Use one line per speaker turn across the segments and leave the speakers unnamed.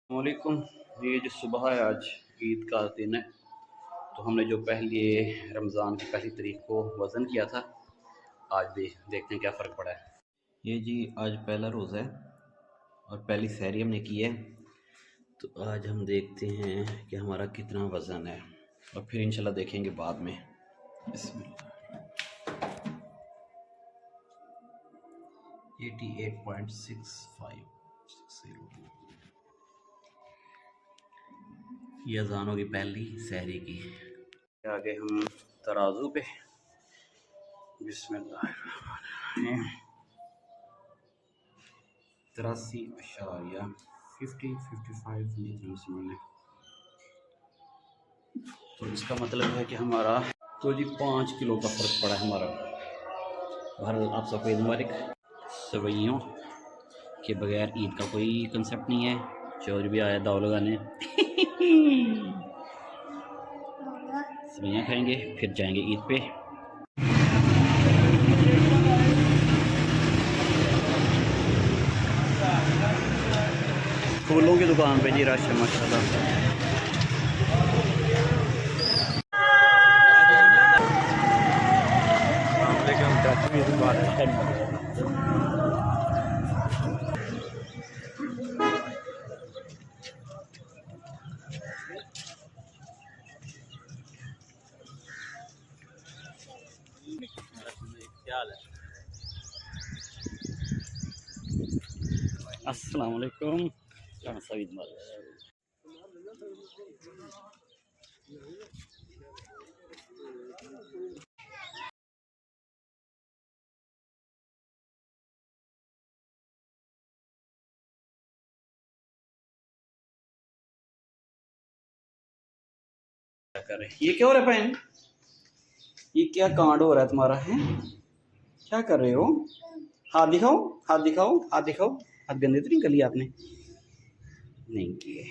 वालेकुम। ये जो सुबह है, आज ईद का दिन है, तो हमने जो पहले रमज़ान की पहली तारीख को वज़न किया था, आज भी देखते हैं क्या फ़र्क पड़ा है। ये जी आज पहला रोज़ा है और पहली सहरी हमने की है, तो आज हम देखते हैं कि हमारा कितना वज़न है और फिर इंशाल्लाह देखेंगे बाद में। बिस्मिल्लाह। 88.65 ये अज़ान होगी पहली सहरी की। आगे हम तराजू पे बिस्मिल्लाह 83.55 तो इसका मतलब है कि हमारा तो जी 5 किलो का फ़र्क पड़ा है हमारा। बहरहाल आप सबको ईद मुबारक। सवैयों के बगैर ईद का कोई कंसेप्ट नहीं है। चौधरी भी आया दाव लगाने सवैयाँ खाएंगे फिर जाएंगे ईद पे। फूलों की दुकान पे जी रश है माशाल्लाह। अस्सलाम वालेकुम। क्या कर रहे ये क्या हो रहा है बहन? ये क्या कांड हो रहा है तुम्हारा है? क्या कर रहे हो? हाथ दिखाओ, हाथ दिखाओ, हाथ दिखाओ। हाथ गंदे तो नहीं कर लिया आपने? नहीं किए।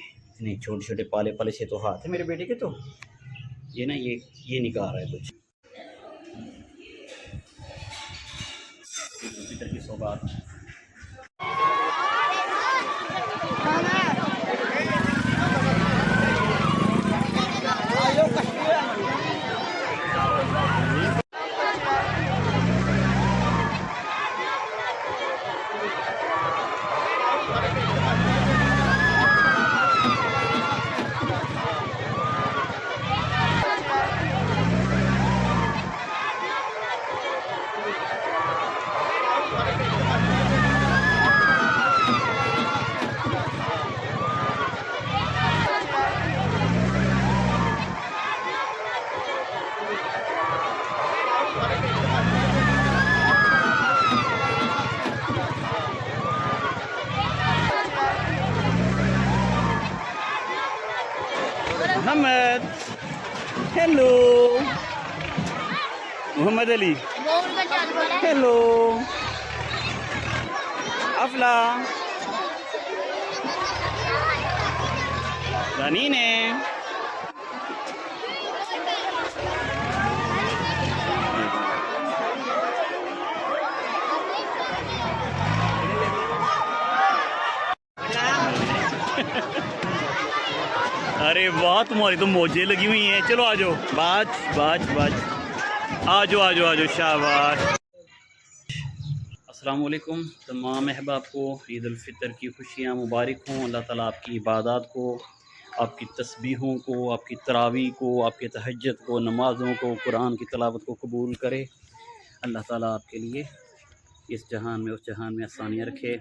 नहीं, छोटे छोटे पाले पाले से तो हाथ है मेरे बेटे के। तो ये ना ये निकाल रहा है कुछ फितर की सौगात। मोहम्मद, हेलो मोहम्मद अली, हेलो अफला, रानी ने अरे वाह, तुम्हारी तो मौजें लगी हुई हैं। चलो आ जाओ, बाज बाज बाज, आ जाओ आ जाओ आ जाओ, शाबाश। अस्सलाम वालेकुम तमाम अहबाब को ईद उल फितर की खुशियाँ मुबारक हों। अल्लाह ताला आपकी इबादत को, आपकी तस्बीहों को, आपकी तरावी को, आपके तहज्जुद को, नमाज़ों को, कुरान की तिलावत को कबूल करे। अल्लाह ताला आपके लिए इस जहान में उस जहान में आसानियाँ रखे।